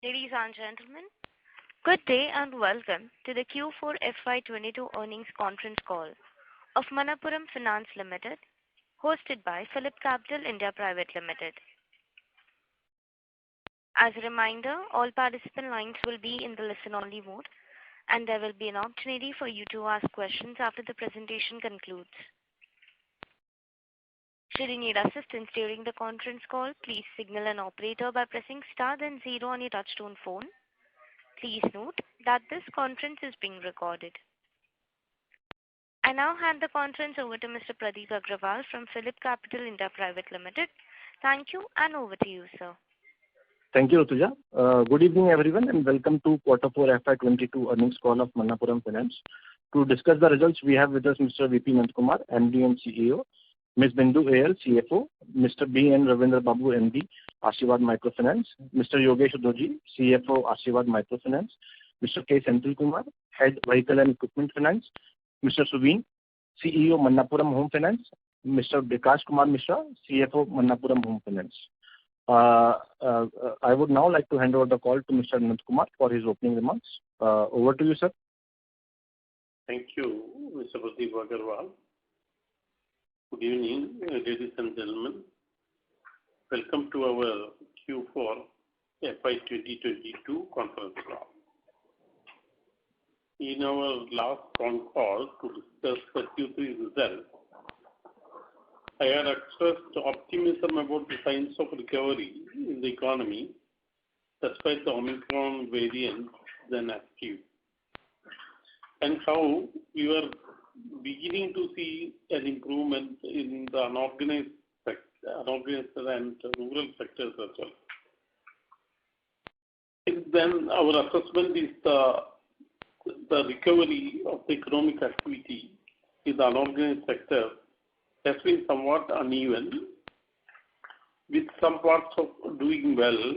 Ladies and gentlemen, good day and welcome to the Q4 FY22 earnings conference call of Manappuram Finance Limited, hosted by PhillipCapital India Private Limited. As a reminder, all participant lines will be in the listen-only mode, and there will be an opportunity for you to ask questions after the presentation concludes. Should you need assistance during the conference call, please signal an operator by pressing star then 0 on your touchtone phone. Please note that this conference is being recorded. I now hand the conference over to Mr. Pradeep Agrawal from PhillipCapital India Private Limited. Thank you, and over to you, sir. Thank you, Rutuja. Good evening, everyone, and welcome to Q4 FY22 earnings call of Manappuram Finance. To discuss the results, we have with us Mr. VP Nandakumar, MD and CEO, Ms. Bindu AL, CFO, Mr. B. N. Ravindra Babu, MD, Asirvad Microfinance, Mr. Yogesh Udoji, CFO, Asirvad Microfinance, Mr. K. Senthil Kumar, Head Vehicle and Equipment Finance, Mr. Subin, CEO, Manappuram Home Finance, Mr. Bikash Kumar Mishra, CFO, Manappuram Home Finance. I would now like to hand over the call to Mr. Nandakumar for his opening remarks. Over to you, sir. Thank you, Mr. Pradeep Agrawal. Good evening, ladies and gentlemen. Welcome to our Q4 FY 2022 conference call. In our last call to discuss the Q3 results, I had expressed optimism about the signs of recovery in the economy despite the Omicron variant then active, and how we were beginning to see an improvement in the unorganized and rural sectors as well. Then our assessment is the recovery of the economic activity in the unorganized sector has been somewhat uneven, with some parts of doing well,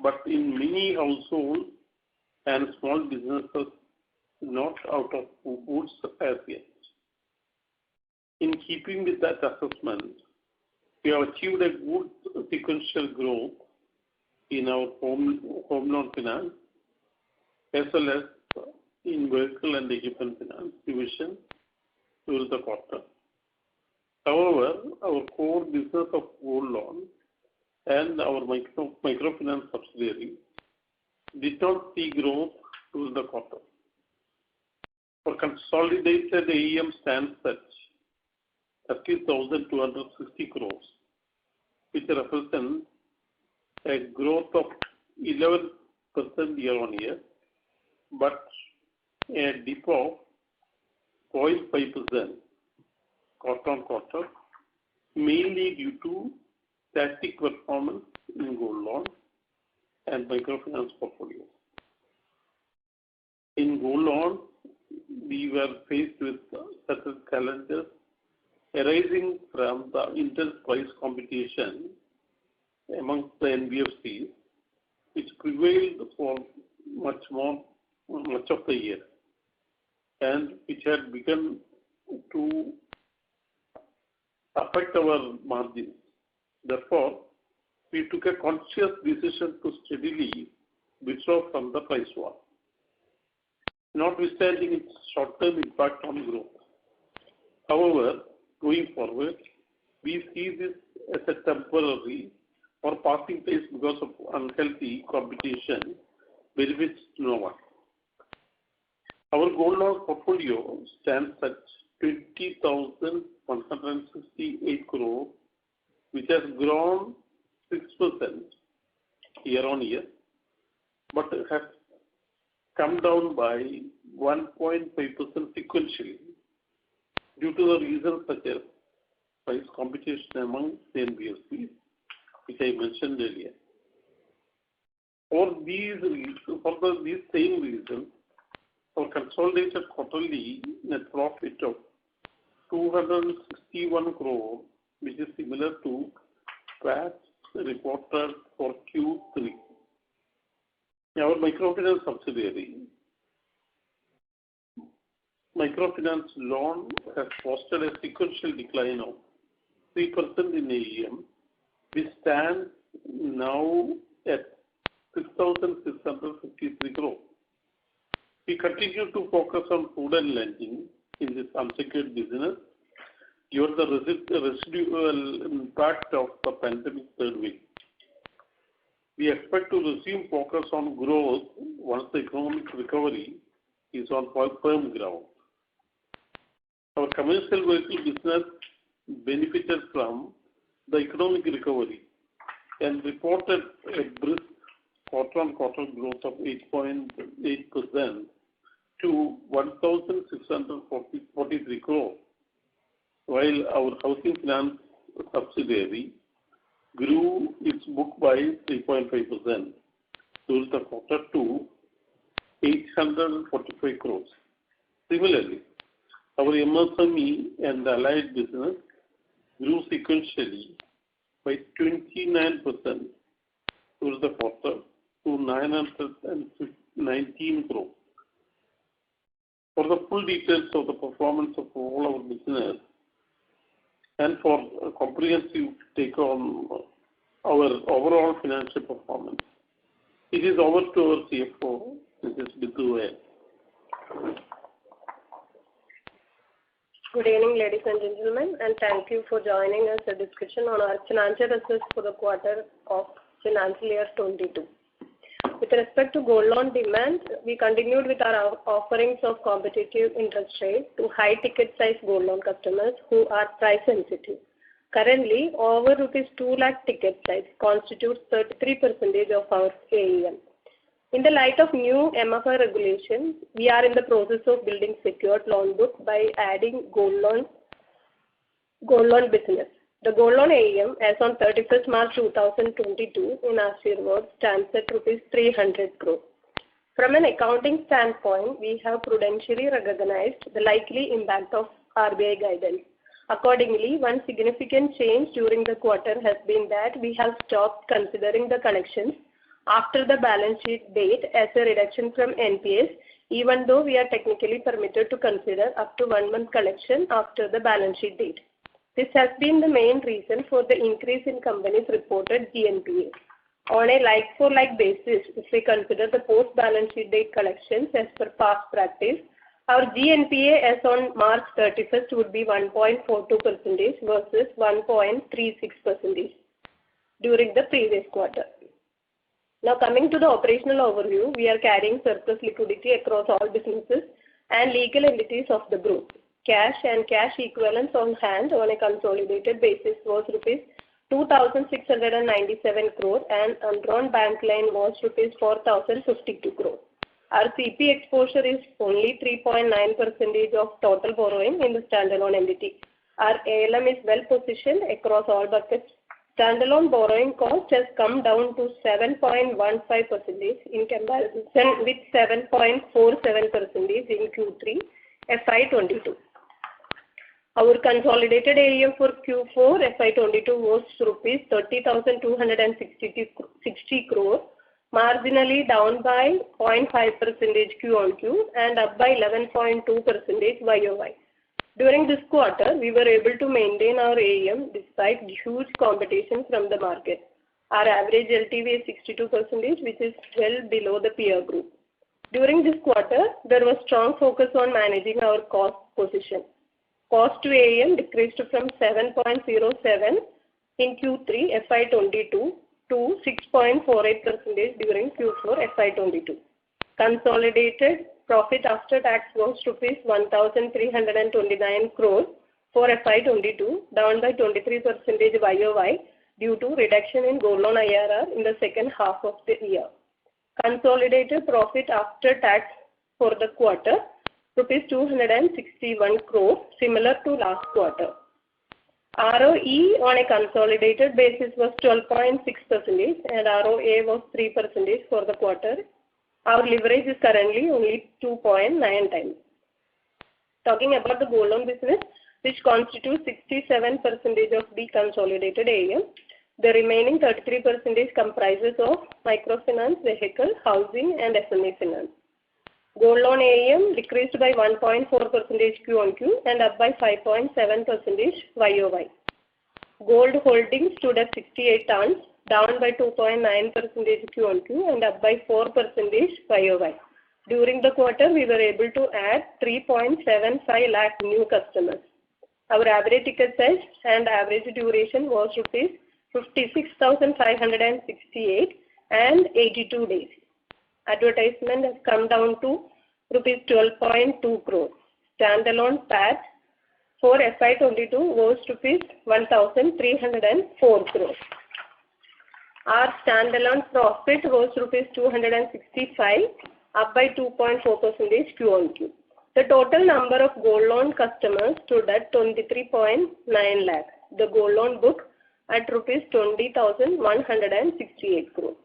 but in many households and small businesses not out of woods as yet. In keeping with that assessment, we have achieved a good sequential growth in our home loan finance as well as in vehicle and equipment finance division during the quarter. However, our core business of gold loan and our microfinance subsidiary did not see growth during the quarter. For consolidated AUM stands at 30,260 crores, which represents a growth of 11% year on year, but a dip of 0.5% quarter on quarter, mainly due to static performance in gold loan and microfinance portfolio. In gold loan, we were faced with certain challenges arising from the intense price competition amongst the NBFCs, which prevailed for much of the year, and which had begun to affect our margins. Therefore, we took a conscious decision to steadily withdraw from the price war, notwithstanding its short-term impact on growth. However, going forward, we see this as a temporary or passing phase because of unhealthy competition benefits no one. Our gold loan portfolio stands at 20,168 crore, which has grown 6% year on year, but has come down by 1.5% sequentially due to the reasons such as price competition among the NBFCs, which I mentioned earlier. For these same reasons, our consolidated quarterly net profit of 261 crore, which is similar to PAT reported for Q3. Our microfinance subsidiary, microfinance loan has posted a sequential decline of 3% in AUM, which stands now at 6,600 continue to focus on prudent lending in this unsecured business given the residual impact of the pandemic third wave. We expect to resume focus on growth once the economic recovery is on firm ground. Our commercial vehicle business benefited from the economic recovery and reported a brisk quarter-on-quarter growth of 8.8% to 1,643 crore, while our housing finance subsidiary grew its book by 3.5% during the quarter to 845 crores. Similarly, our MSME and allied business grew sequentially by 29% during the quarter to 919 crores. For the full details of the performance of all our business and for a comprehensive take on our overall financial performance, it is over to our CFO, Mrs. Bithu. Good evening, ladies and gentlemen, and thank you for joining us a discussion on our financial results for the quarter of financial year 22. With respect to gold loan demand, we continued with our offerings of competitive interest rate to high ticket size gold loan customers who are price sensitive. Currently, over rupees 2 lakh ticket size constitutes 33% of our AUM. In the light of new MFI regulations, we are in the process of building secured loan book by adding gold loan business. The gold loan AUM as on 31st March 2022 in Ashirwad stands at rupees 300 crore. From an accounting standpoint, we have prudentially recognized the likely impact of RBI guidance. Accordingly, one significant change during the quarter has been that we have stopped considering the collections after the balance sheet date as a reduction from NPAs, even though we are technically permitted to consider up to 1 month collection after the balance sheet date. This has been the main reason for the increase in company's reported GNPA. On a like-for-like basis, if we consider the post-balance sheet date collections as per past practice, our GNPA as on March 31st would be 1.42% versus 1.36% during the previous quarter. Now coming to the operational overview, we are carrying surplus liquidity across all businesses and legal entities of the group. Cash and cash equivalents on hand on a consolidated basis was rupees 2,697 crore and undrawn bank line was rupees 4,052 crore. Our CP exposure is only 3.9% of total borrowing in the standalone entity. Our ALM is well positioned across all buckets. Standalone borrowing cost has come down to 7.15% in comparison with 7.47% in Q3 FY22. Our consolidated AUM for Q4 FY22 was rupees 30,260 crore, marginally down by 0.5% Q-on-Q and up by 11.2% YOY. During this quarter, we were able to maintain our AUM despite huge competition from the market. Our average LTV is 62%, which is well below the peer group. During this quarter, there was strong focus on managing our cost position. Cost to AUM decreased from 7.07 in Q3 FY22 to 6.48% during Q4 FY22. Consolidated profit after tax was rupees 1,329 crore for FY22, down by 23% YOY due to reduction in gold loan IRR in the second half of the year. Consolidated profit after tax for the quarter, rupees 261 crore, similar to last quarter. ROE on a consolidated basis was 12.6% and ROA was 3% for the quarter. Our leverage is currently only 2.9 times. Talking about the gold loan business, which constitutes 67% of the consolidated AUM, the remaining 33% comprises of microfinance, vehicle, housing and SME finance. Gold loan AUM decreased by 1.4% Q-on-Q and up by 5.7% YOY. Gold holdings stood at 68 tons, down by 2.9% Q-on-Q and up by 4% YOY. During the quarter, we were able to add 3.75 lakh new customers. Our average ticket size and average duration was rupees 56,568 and 82 days. Advertisement has come down to rupees 12.2 crore. Standalone PAT for FY22 was rupees 1,304 crore. Our standalone profit was rupees 265, up by 2.4% Q-on-Q. The total number of gold loan customers stood at 23.9 lakh. The gold loan book at rupees 20,168 crore.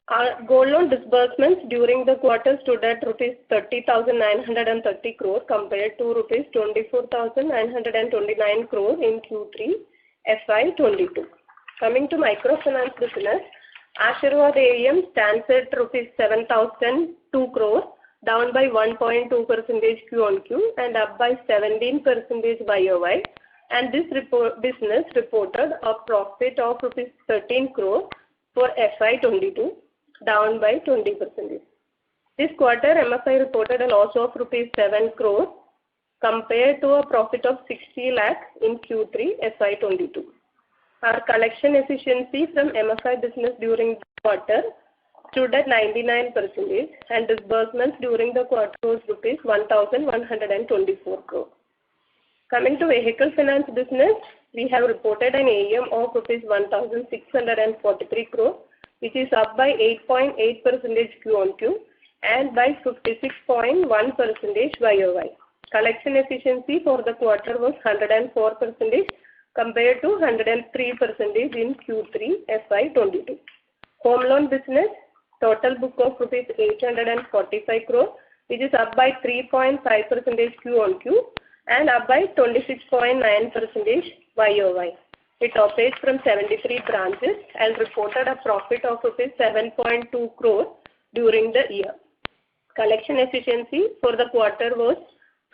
Our gold loan disbursements during the quarter stood at rupees 30,930 crore compared to rupees 24,929 crore in Q3 FY22. Coming to microfinance business, Asirvad AUM stands at rupees 7,002 crore, down by 1.2% Q-on-Q and up by 17% YOY. And this business reported a profit of rupees 13 crore for FY22, down by 20%. This quarter, MFI reported a loss of rupees 7 crore compared to a profit of 60 lakh in Q3 FY22. Our collection efficiency from MFI business during the quarter stood at 99% and disbursements during the quarter was rupees 1,124 crore. Coming to vehicle finance business, we have reported an AUM of rupees 1,643 crore, which is up by 8.8% Q-on-Q and by 56.1% YOY. Collection efficiency for the quarter was 104% compared to 103% in Q3 FY22. Home loan business, total book of rupees 845 crore, which is up by 3.5% Q-on-Q and up by 26.9% YOY. It operates from 73 branches and reported a profit of rupees 7.2 crore during the year. Collection efficiency for the quarter was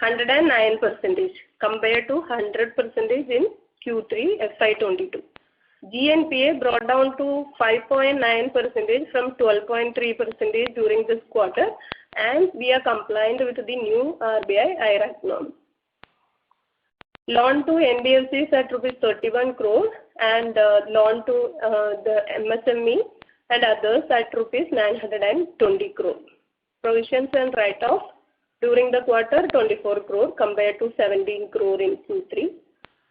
109% compared to 100% in Q3 FY22. GNPA brought down to 5.9% from 12.3% during this quarter, and we are compliant with the new RBI IRAC norm. Loan to NBFCs at rupees 31 crore and loan to the MSME and others at rupees 920 crore. Provisions and write-off during the quarter 24 crore compared to 17 crore in Q3.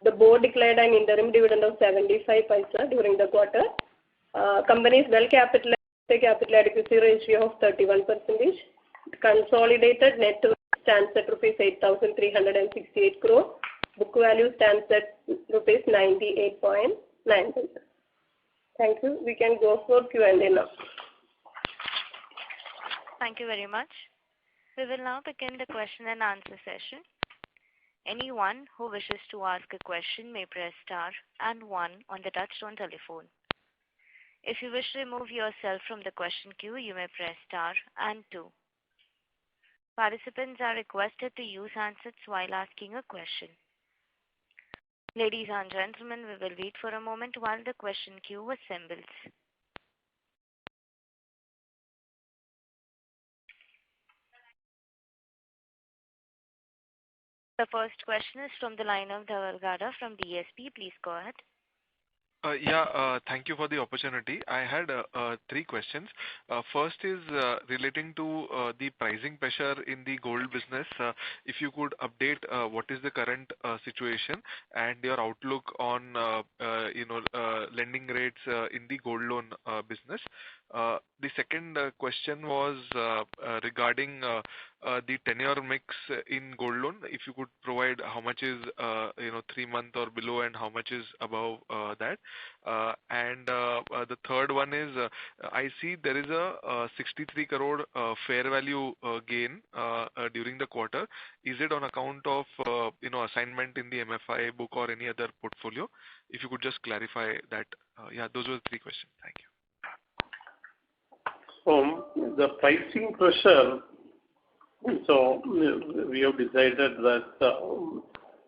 The board declared an interim dividend of 75 paisa during the quarter. Company is well capitalized, capital adequacy ratio of 31%. Consolidated net worth stands at rupees 8,368 crore. Book value stands at rupees 98.9. Thank you. We can go for Q&A now. Thank you very much. We will now begin the question and answer session. Anyone who wishes to ask a question may press star and 1 on the touchtone telephone. If you wish to remove yourself from the question queue, you may press star and 2. Participants are requested to use handsets while asking a question. Ladies and gentlemen, we will wait for a moment while the question queue assembles. The first question is from the line of Dhaval Gada from DSP. Please go ahead. Thank you for the opportunity. I had 3 questions. First is relating to the pricing pressure in the gold business. If you could update what is the current situation and your outlook on lending rates in the gold loan business. The second question was regarding the tenure mix in gold loan. If you could provide how much is 3 month or below and how much is above that. And the third one is I see there is a 63 crore fair value gain during the quarter. Is it on account of assignment in the MFI book or any other portfolio? If you could just clarify that. Those were the 3 questions. Thank you. So the pricing pressure, so we have decided that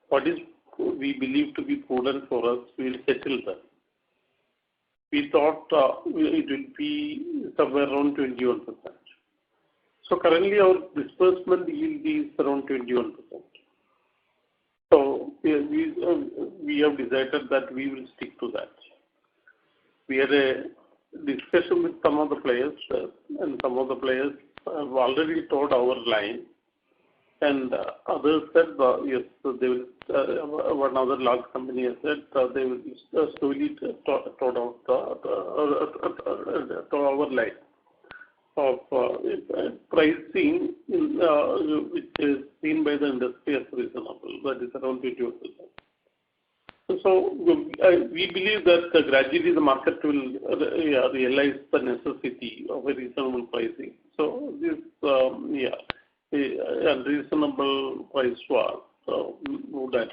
what is we believe to be prudent for us, we will settle that. We thought it will be somewhere around 21%. So currently our disbursement yield is around 21%. So we have decided that we will stick to that. We had a discussion with some of the players, and some of the players have already told our line, and others said yes, so they will. One other large company has said they will slowly told out to our line of pricing, which is seen by the industry as reasonable. That is around 21%. So we believe that gradually the market will realize the necessity of a reasonable pricing. So this unreasonable price war, so no doubt.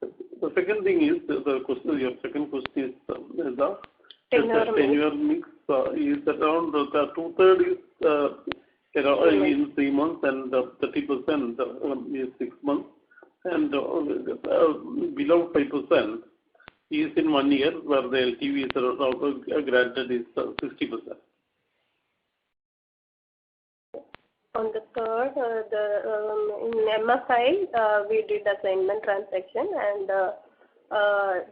The second thing is the question. Your second question is the tenure mix is around 2/3 is in 3 months and 30% is 6 months. And below 5% is in 1 year, where the LTV is granted is 60%. On the third, in MFI, we did assignment transaction, and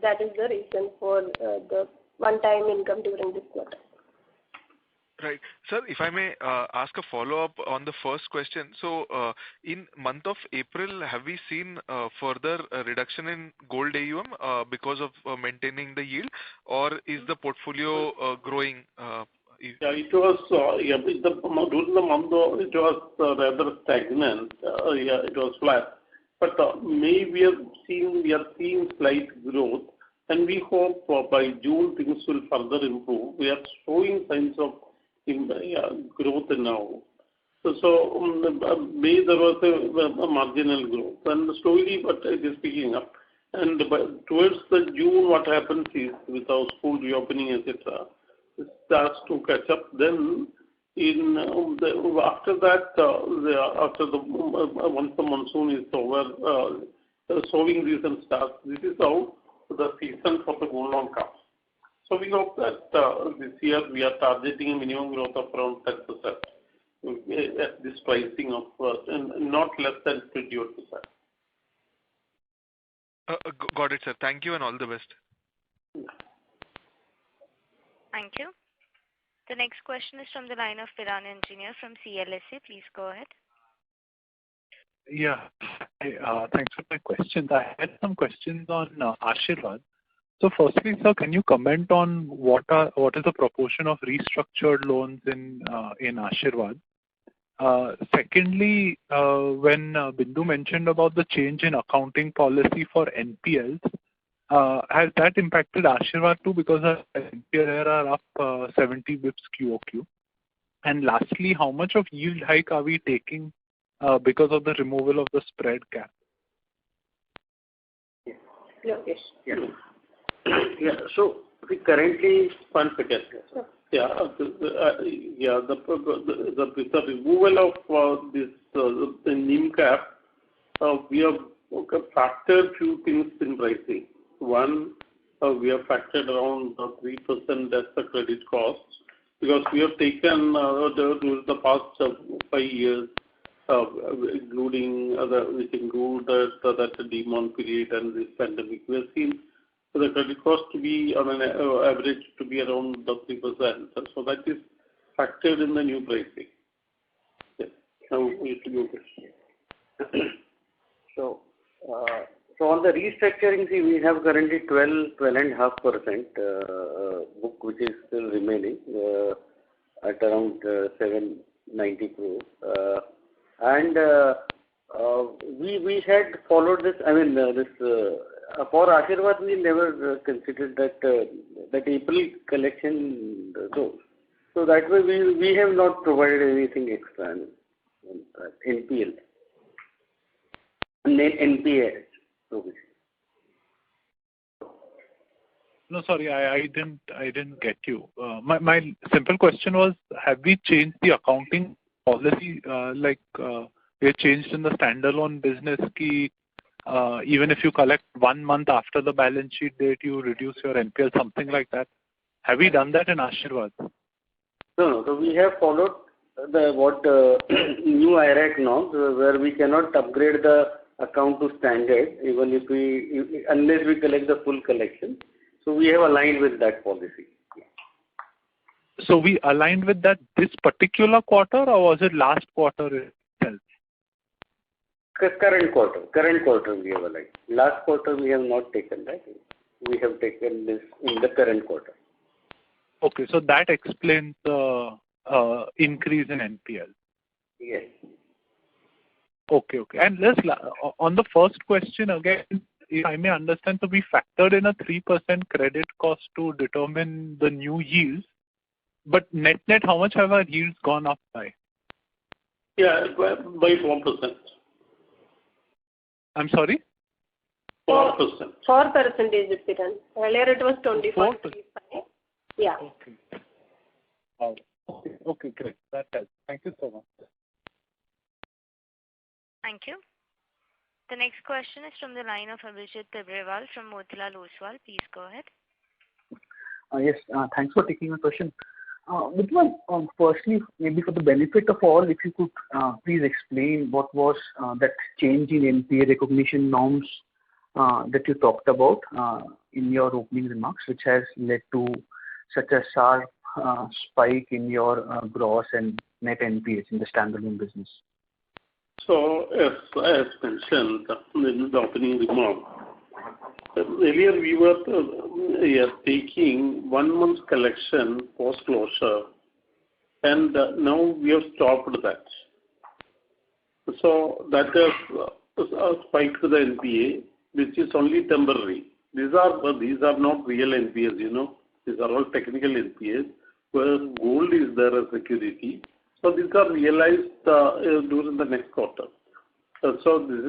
that is the reason for the one-time income during this quarter. Right. Sir, if I may ask a follow-up on the first question. So, in month of April, have we seen further reduction in gold AUM because of maintaining the yield, or is the portfolio growing? It was during the month it was rather stagnant. It was flat. But May we are seeing slight growth, and we hope by June things will further improve. We are showing signs of growth now. So May there was a marginal growth, and slowly but it is picking up. And towards the June, what happens is with our school reopening, etc., it starts to catch up. Then after that, once the monsoon is over, the sowing season starts. This is how the season for the gold loan comes. So we hope that this year we are targeting a minimum growth of around 10% at this pricing of not less than 21%. Got it, sir. Thank you and all the best. Thank you. The next question is from the line of Piran Engineer from CLSA. Please go ahead. Yeah. Thanks for my questions. I had some questions on Ashirvad. So firstly, sir, can you comment on what is the proportion of restructured loans in Ashirvad? Secondly, when Bindu mentioned about the change in accounting policy for NPLs, has that impacted Ashirvad too, because our NPL are up 70 bps QOQ? And lastly, how much of yield hike are we taking because of the removal of the spread cap? Yes. Yeah. So we currently One second. Yeah. The removal of this the NIM cap, we have factored few things in pricing. One, we have factored around 3% as the credit cost, because we have taken during the past 5 years, including which include that demon period and this pandemic, we have seen the credit cost to be on an average to be around 3%. So that is factored in the new pricing. Yes. Now we have to go. So on the restructuring, see, we have currently 12.5% book, which is still remaining at around 790 crores. And we had followed this. I mean, for Ashirvad, we never considered that April collection. So that way we have not provided anything extra in NPL. NPA. No, sorry, I didn't get you. My simple question was, have we changed the accounting policy? We have changed in the standalone business key. Even if you collect 1 month after the balance sheet date, you reduce your NPL, something like that. Have we done that in Ashirvad? No. So we have followed new IRAC norms where we cannot upgrade the account to standard even if unless we collect the full collection. So we have aligned with that policy. So we aligned with that this particular quarter, or was it last quarter itself? Current quarter we have aligned. Last quarter we have not taken that. We have taken this in the current quarter. Okay, so that explains the increase in NPL. Yes. Okay. And on the first question again, if I may understand, so we factored in a 3% credit cost to determine the new yields, but net, how much have our yields gone up by? Yeah, by 4%. I'm sorry? 4%. 4%, Piran. Earlier it was 24.35. Yeah. Okay, great. That helps. Thank you so much. Thank you. The next question is from the line of Abhijit Tibrewal from Motilal Oswal. Please go ahead. Yes, thanks for taking my question. Vidwan, firstly, maybe for the benefit of all, if you could please explain what was that change in NPA recognition norms that you talked about in your opening remarks, which has led to such a sharp spike in your gross and net NPAs in the standalone business. So, as mentioned in the opening remark, earlier we were taking 1 month's collection post-closure, and now we have stopped that. So that has spiked the NPA, which is only temporary. These are not real NPAs, These are all technical NPAs where gold is there as security. So these are realized during the next quarter. So this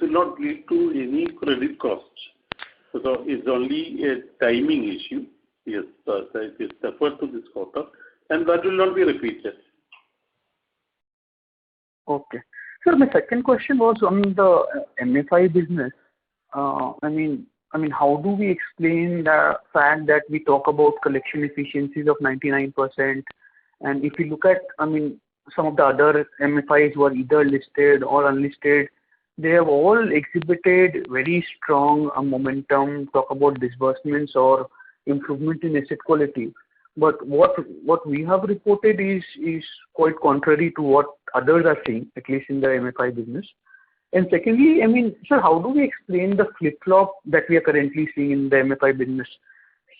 will not lead to any credit cost. So it's only a timing issue. Yes, it is deferred to this quarter, and that will not be repeated. Okay. So my second question was on the MFI business. I mean, how do we explain the fact that we talk about collection efficiencies of 99%? And if you look at, some of the other MFIs who are either listed or unlisted, they have all exhibited very strong momentum, talk about disbursements or improvement in asset quality. But what we have reported is quite contrary to what others are seeing, at least in the MFI business. And secondly, sir, how do we explain the flip-flop that we are currently seeing in the MFI business?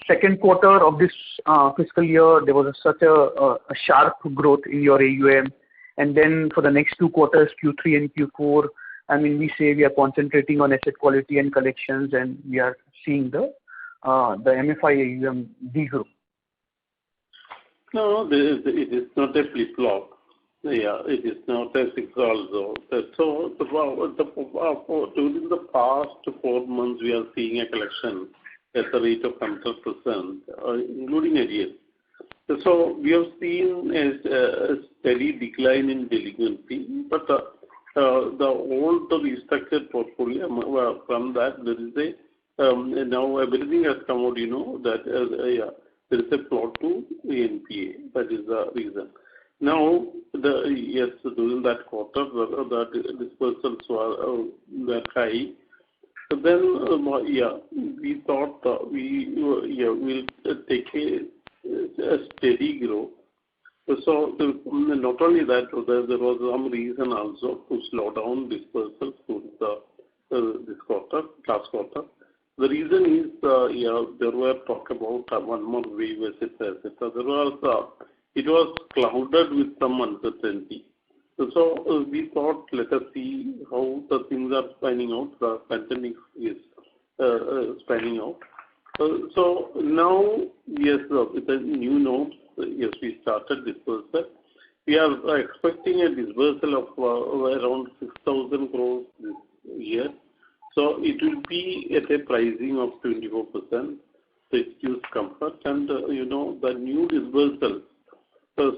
Second quarter of this fiscal year, there was such a sharp growth in your AUM. And then for the next 2 quarters, Q3 and Q4, we say we are concentrating on asset quality and collections, and we are seeing the MFI AUM degrow. No, it is not a flip-flop. Yeah, it is not a fix also. So during the past 4 months, we are seeing a collection at the rate of 100%, including arrears. So we have seen a steady decline in delinquency, but the old restructured portfolio, from that there is now everything has come out, that there is a plot to NPA. That is the reason. Now, during that quarter, the dispersals were high. So then, we thought we'll take a steady growth. So not only that, there was some reason also to slow down dispersals during this quarter, last quarter. The reason is, there were talk about one more wave, etc. It was clouded with some uncertainty. So we thought, let us see how the things are panning out. The pandemic is panning out. So now, yes, with the new norms, yes, we started dispersal. We are expecting a dispersal of around 6,000 crores this year. So it will be at a pricing of 24%. So it gives comfort. And, the new dispersals.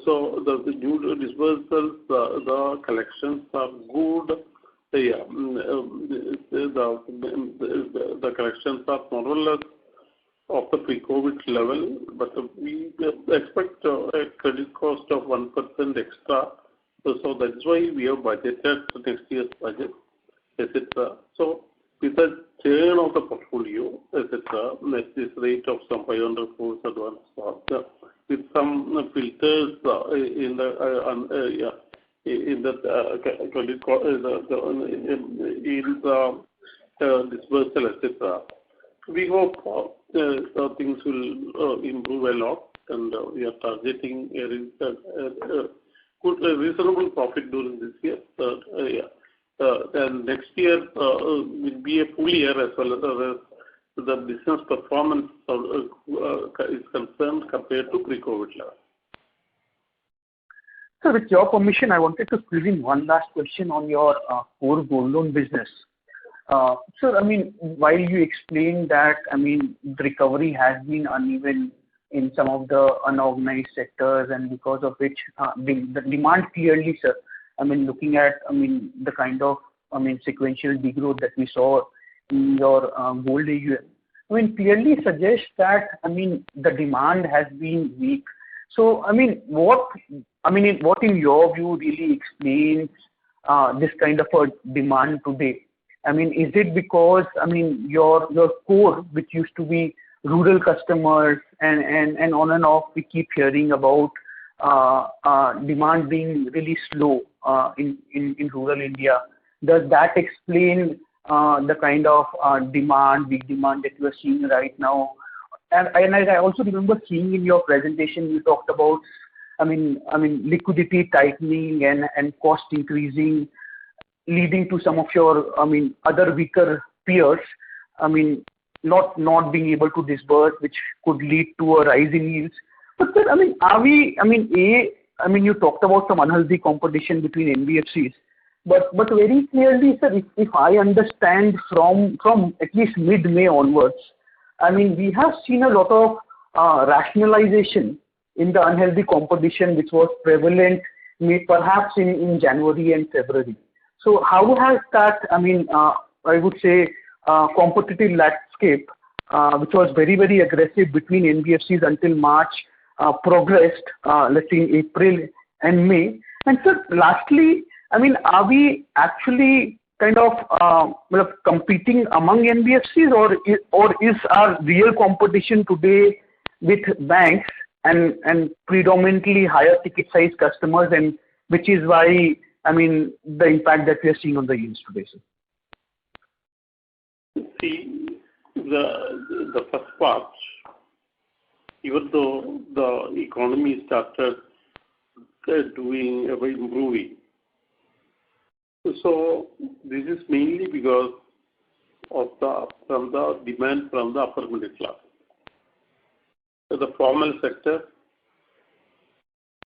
So the new dispersals, the collections are good. The collections are more or less of the pre-COVID level, but we expect a credit cost of 1% extra. So that's why we have budgeted next year's budget, etc. So with the churn of the portfolio, etc., at this rate of some 500 crores advance, with some filters in the credit in the dispersal, etc. We hope things will improve a lot, and we are targeting a reasonable profit during this year. And next year will be a full year as well as the business performance is concerned compared to pre-COVID level. So with your permission, I wanted to squeeze in one last question on your core gold loan business. So, I mean, while you explained that, I mean, the recovery has been uneven in some of the unorganized sectors, and because of which the demand clearly, sir, I mean, looking at, I mean, the kind of, I mean, sequential degrowth that we saw in your gold AUM, I mean, clearly suggests that, I mean, the demand has been weak. So, I mean, what in your view really explains this kind of a demand today? I mean, is it because, I mean, your core, which used to be rural customers and on and off, we keep hearing about demand being really slow in rural India. Does that explain the kind of big demand that you are seeing right now? And I also remember seeing in your presentation, you talked about, I mean, liquidity tightening and cost increasing, leading to some of your, I mean, other weaker peers, I mean, not being able to disburse, which could lead to a rise in yields. But sir, I mean, you talked about some unhealthy competition between NBFCs, but very clearly, sir, if I understand from at least mid-May onwards, I mean, we have seen a lot of rationalization in the unhealthy competition, which was prevalent perhaps in January and February. So how has that, I mean, I would say, competitive landscape, which was very, very aggressive between NBFCs until March, progressed, let's say in April and May? And sir, lastly, I mean, are we actually kind of competing among NBFCs, or is our real competition today with banks and predominantly higher ticket size customers, and which is why, I mean, the impact that we are seeing on the yields today, sir? See, the first part, even though the economy started improving, so this is mainly because of the demand from the upper middle class, the formal sector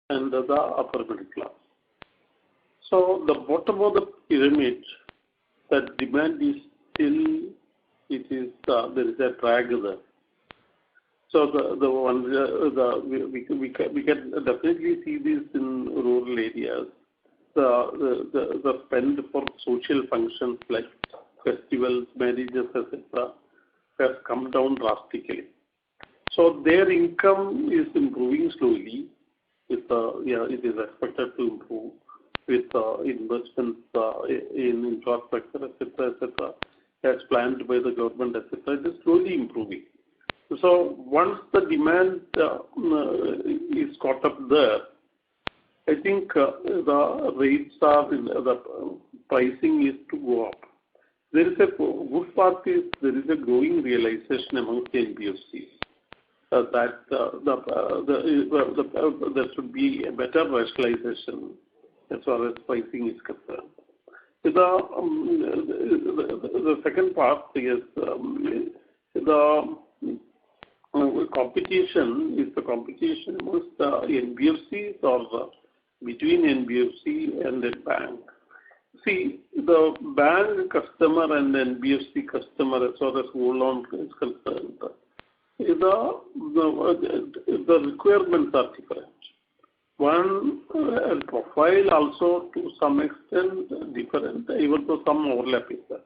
and the upper middle class. So the bottom of the pyramid, that demand is still, there is a drag there. So we can definitely see this in rural areas. The spend for social functions like festivals, marriages, etc., has come down drastically. So their income is improving slowly. It is expected to improve with investments in infrastructure, etc., as planned by the government, etc. It is slowly improving. So once the demand is caught up there, I think the rates the pricing is to go up. There is a good part is there is a growing realization among the NBFCs that there should be a better rationalization as far as pricing is concerned. The second part is the competition is the competition amongst the NBFCs or between NBFC and the bank. See, the bank customer and the NBFC customer, as far as gold loan is concerned, the requirements are different. One profile also to some extent different, even though some overlap is there.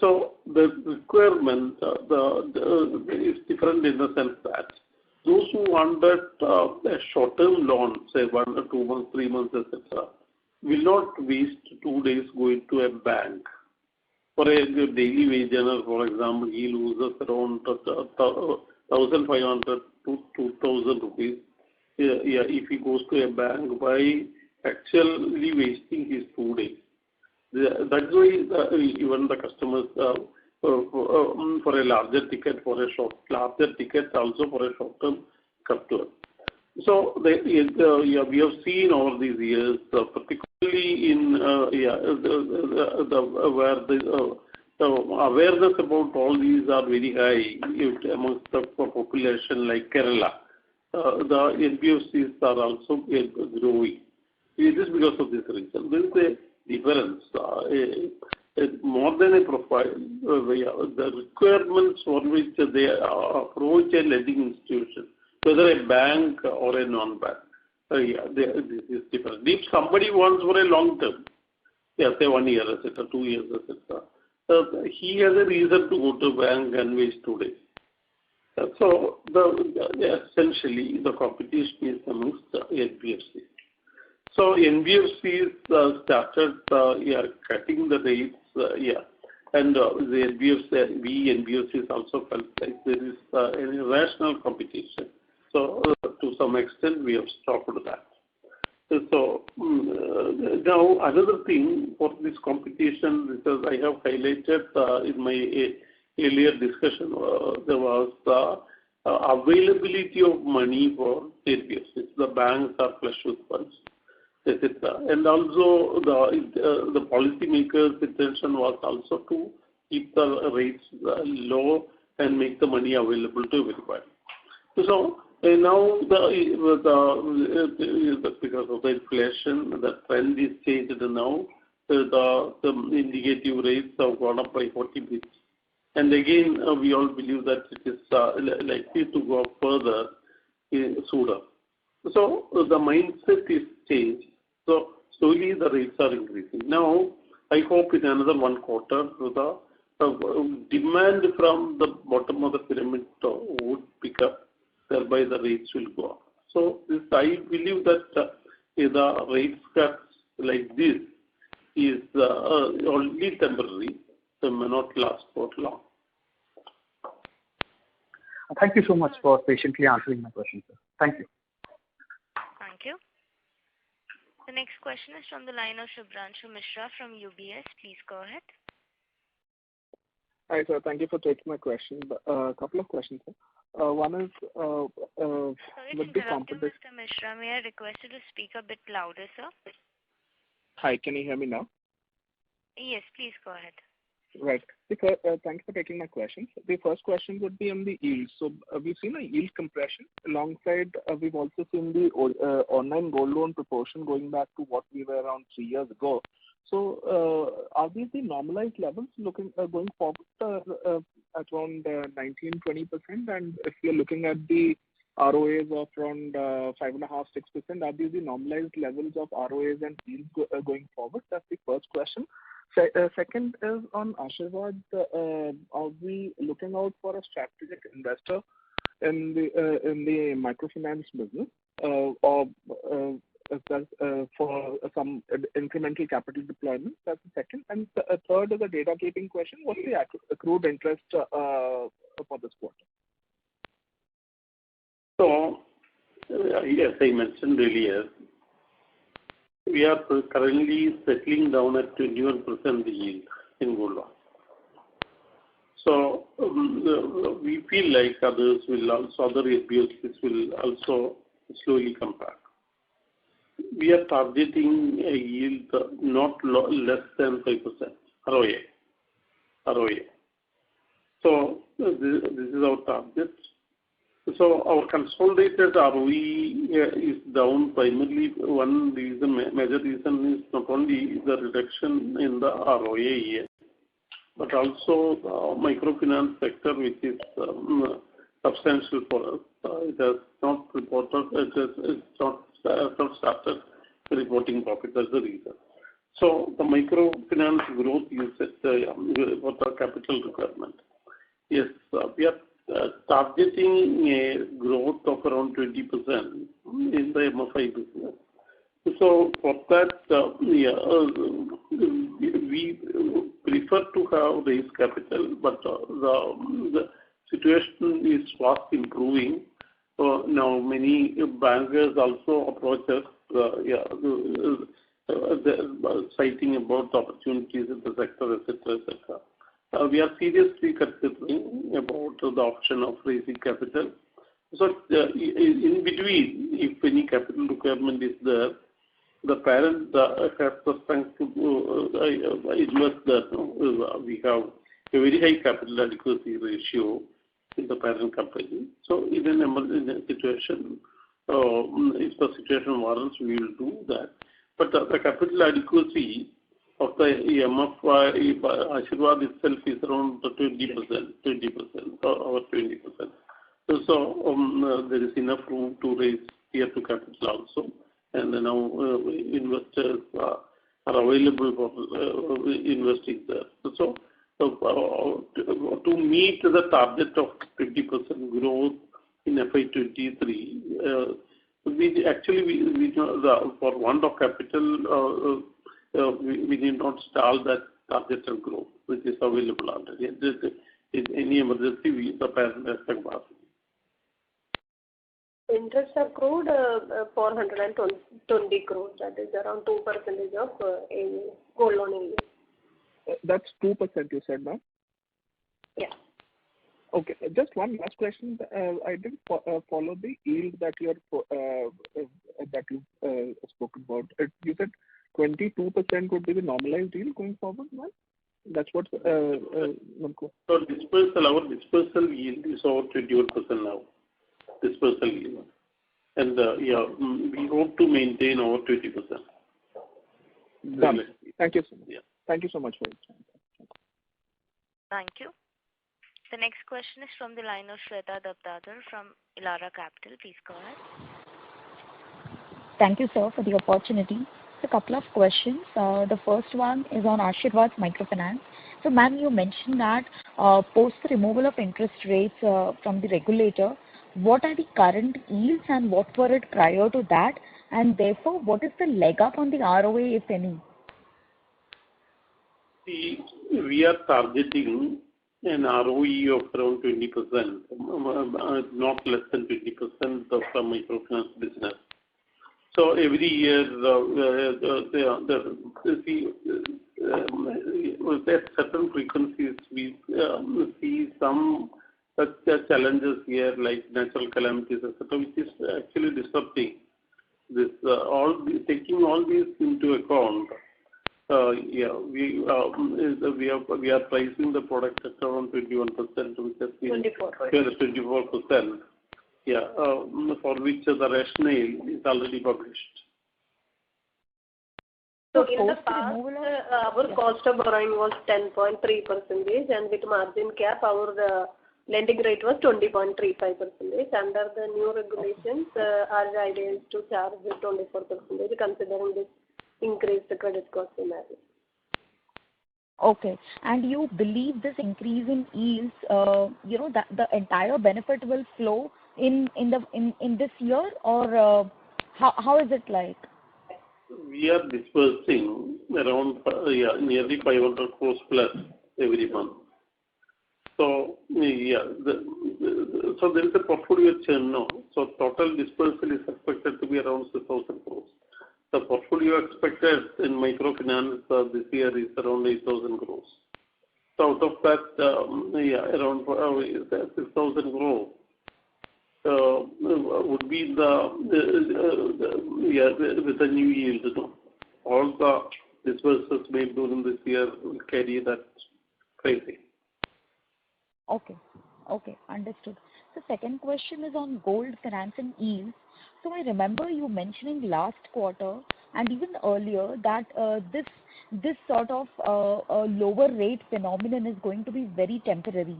So the requirement is different in the sense that those who wanted a short-term loan, say 1 or 2 months, 3 months, etc., will not waste 2 days going to a bank. For a daily wage earner, for example, he loses around 1,500 to 2,000 rupees. If he goes to a bank by actually wasting his 2 days. That's why even the customers for a larger ticket, larger tickets also for a short-term customer. So we have seen over these years, particularly in where the awareness about all these are very high amongst the population like Kerala. The NBFCs are also growing. It is because of this reason. There is a difference. More than a profile, the requirements for which they approach a lending institution, whether a bank or a non-bank, this is different. If somebody wants for a long term, say 1 year, etc., 2 years, etc., he has a reason to go to bank and waste 2 days. So essentially the competition is amongst NBFCs. So NBFCs started cutting the rates, and the NBFCs also felt like there is an irrational competition. So to some extent we have stopped that. So now another thing for this competition, because I have highlighted in my earlier discussion, there was the availability of money for NBFCs. The banks are flush with funds, etc. And also the policymakers' intention was also to keep the rates low and make the money available to everybody. So now because of the inflation, the trend is changed now. The indicative rates have gone up by 40 bps. And again, we all believe that it is likely to go up further sooner. So the mindset is changed. So slowly the rates are increasing. Now, I hope in another 1 quarter, the demand from the bottom of the pyramid would pick up, thereby the rates will go up. So I believe that the rate cuts like this is only temporary. They may not last for long. Thank you so much for patiently answering my question, sir. Thank you. Thank you. The next question is from the line of Shubhranshu Mishra from UBS. Please go ahead. Hi, sir. Thank you for taking my question. A couple of questions, sir. One is Sorry to interrupt you, Mr. Mishra. May I request you to speak a bit louder, sir? Hi, can you hear me now? Yes, please go ahead. Right. Thanks for taking my questions. The first question would be on the yield. So we've seen a yield compression. Alongside, we've also seen the online gold loan proportion going back to what we were around 3 years ago. So are these the normalized levels going forward at around 19-20%? And if you're looking at the ROAs of around 5.5-6%, are these the normalized levels of ROAs and yields going forward? That's the first question. Second is on Asirvad. Are we looking out for a strategic investor in the microfinance business, or for some incremental capital deployment? That's the second. And third is a data keeping question. What's the accrued interest for this quarter? So, yes, I mentioned earlier, we are currently settling down at 21% yield in gold loan. So we feel like other NBFCs will also slowly come back. We are targeting a yield not less than 5% ROA. So this is our target. So our consolidated ROE is down primarily. One reason, major reason, is not only the reduction in the ROA, but also the microfinance sector, which is substantial for us. It has not reported. It has not started reporting profit. That's the reason. So the microfinance growth you said for the capital requirement. Yes, we are targeting a growth of around 20% in the MFI business. So for that, we prefer to have raised capital, but the situation is fast improving. Now many bankers also approach us, citing about the opportunities in the sector, etc., etc. We are seriously considering about the option of raising capital. So in between, if any capital requirement is there, the parent has the strength to invest that. We have a very high capital adequacy ratio in the parent company. So in an emergency situation, if the situation warrants, we will do that. But the capital adequacy of the MFI Ashirvad itself is around 20% or 20%. So there is enough room to raise tier 2 capital also. And now investors are available for investing there. So to meet the target of 20% growth in FY23, we for want of capital, we need not stall that target of growth, which is available already. In any emergency, the parent has capacity. Interest accrued 420 crores, that is around 2% of gold loan area. That's 2% you said, ma'am? Yeah. Okay, just one last question. I didn't follow the yield that you spoke about. You said 22% would be the normalized yield going forward, ma'am? That's what. So our dispersal yield is over 21% now. Dispersal yield, and we hope to maintain over 20%. Done. Thank you so much. Yeah. Thank you so much for your time. Thank you. The next question is from the line of Shweta Dabdadar from Elara Capital. Please go ahead. Thank you, sir, for the opportunity. A couple of questions. The first one is on Ashirvad's microfinance. So, ma'am, you mentioned that post the removal of interest rates from the regulator, what are the current yields and what were it prior to that? And therefore, what is the leg up on the ROA, if any? We are targeting an ROE of around 20%, not less than 20% of the microfinance business. So every year, at certain frequencies, we see some such challenges here, like natural calamities, etc., which is actually disrupting this. Taking all these into account, we are pricing the product at around 21%, which has been 24%. For which the rationale is already published. So in the past, our cost of borrowing was 10.3%, and with margin cap, our lending rate was 20.35%. Under the new regulations, our idea is to charge 24%, considering this increased credit cost scenario. Okay, and you believe this increase in yields, that the entire benefit will flow in this year, or how is it like? We are dispersing around nearly 500 crores plus every month. So so there is a portfolio churn now. So total dispersal is expected to be around 6,000 crores. The portfolio expected in microfinance this year is around 8,000 crores. So out of that, around 6,000 crores would be with the new yield. All the disbursements made during this year will carry that pricing. Okay, understood. The second question is on gold financing yields. So I remember you mentioning last quarter and even earlier that this sort of lower rate phenomenon is going to be very temporary.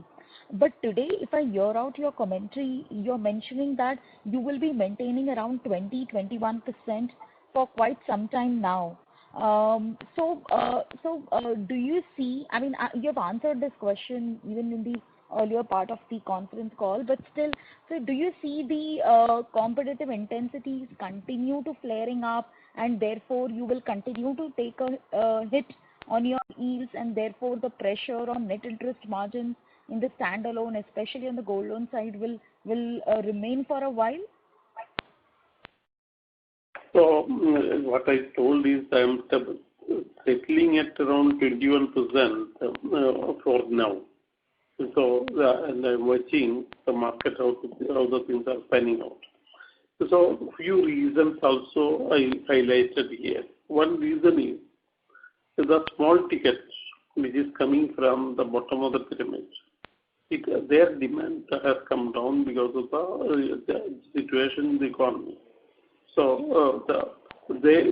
But today, if I hear out your commentary, you're mentioning that you will be maintaining around 20-21% for quite some time now. Do you see, I mean, you have answered this question even in the earlier part of the conference call, but still, so do you see the competitive intensities continue to flaring up, and therefore you will continue to take a hit on your yields, and therefore the pressure on net interest margins in the standalone, especially on the gold loan side, will remain for a while? So what I told is I'm settling at around 21% for now. So and I'm watching the market how the things are panning out. So few reasons also I highlighted here. One reason is the small tickets which is coming from the bottom of the pyramid. Their demand has come down because of the situation in the economy. So they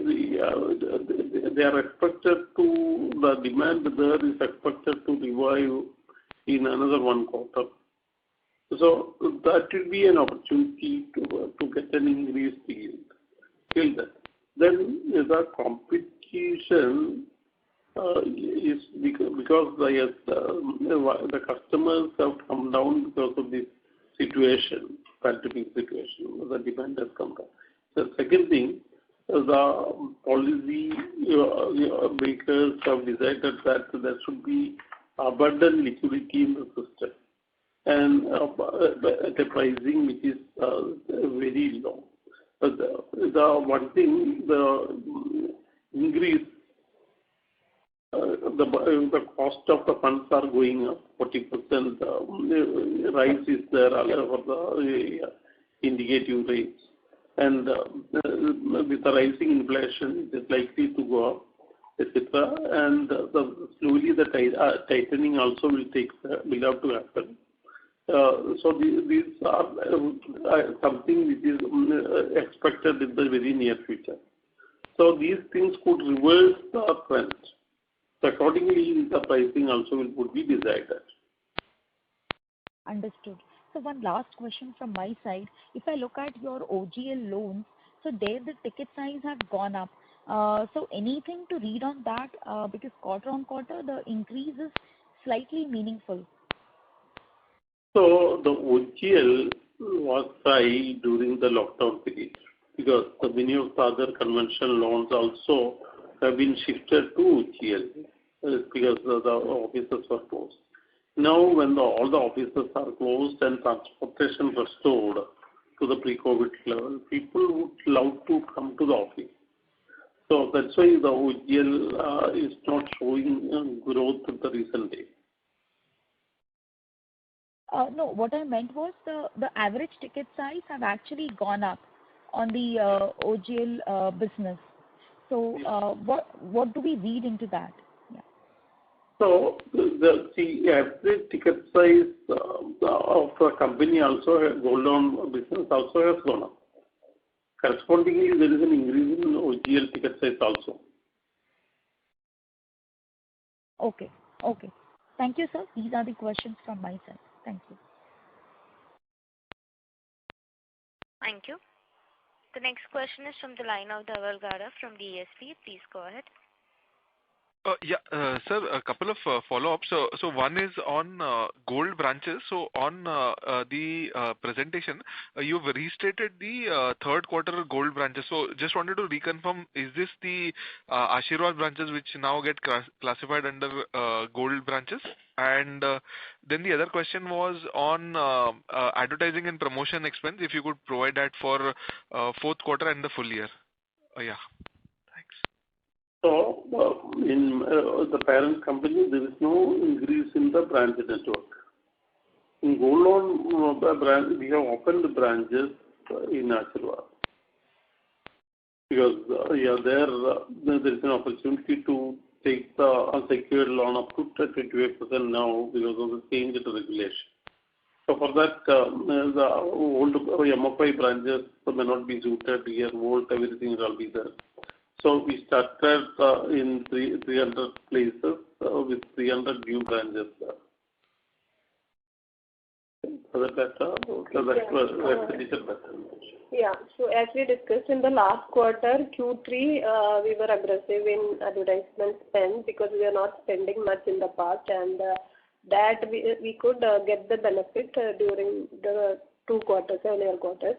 are expected to, the demand there is expected to revive in another 1 quarter. So that will be an opportunity to get an increased yield. Till that. Then the competition is because the customers have come down because of this situation, pandemic situation. The demand has come down. The second thing, the policy makers have decided that there should be abundant liquidity in the system and at a pricing which is very low. The one thing, the increase, the cost of the funds are going up, 40% rise is there for the indicative rates. And with the rising inflation, it is likely to go up, etc. And slowly the tightening also will have to happen. So these are something which is expected in the very near future. So these things could reverse the trend. So accordingly, the pricing also would be decided. Understood. So one last question from my side. If I look at your OGL loans, so there the ticket size have gone up. So anything to read on that? Because quarter on quarter the increase is slightly meaningful. So the OGL was high during the lockdown period because many of the other conventional loans also have been shifted to OGL because the offices were closed. Now when all the offices are closed and transportation restored to the pre-COVID level, people would love to come to the office. So that's why the OGL is not showing growth in the recent days. No, what I meant was the average ticket size have actually gone up on the OGL business. So what do we read into that? Yeah. So the average ticket size of a company also, gold loan business also has gone up. Correspondingly, there is an increase in OGL ticket size also. Okay. Thank you, sir. These are the questions from my side. Thank you. Thank you. The next question is from the line of Dhaval Gada from DSP. Please go ahead. Sir, a couple of follow-ups. So one is on gold branches. So on the presentation, you've restated the third quarter gold branches. So just wanted to reconfirm, is this the Ashirwad branches which now get classified under gold branches? And then the other question was on advertising and promotion expense, if you could provide that for fourth quarter and the full year. Yeah. So, in the parent company, there is no increase in the branch network. In gold loan branch, we have opened branches in Ashirwad because there is an opportunity to take the unsecured loan up to 28% now because of the change in the regulation. So for that, the old MFI branches may not be suited here. Old everything will be there. So we started in 300 places with 300 new branches. Was it better? That's a little better. Yeah. So as we discussed in the last quarter, Q3, we were aggressive in advertisement spend because we are not spending much in the past, and that we could get the benefit during the earlier quarters.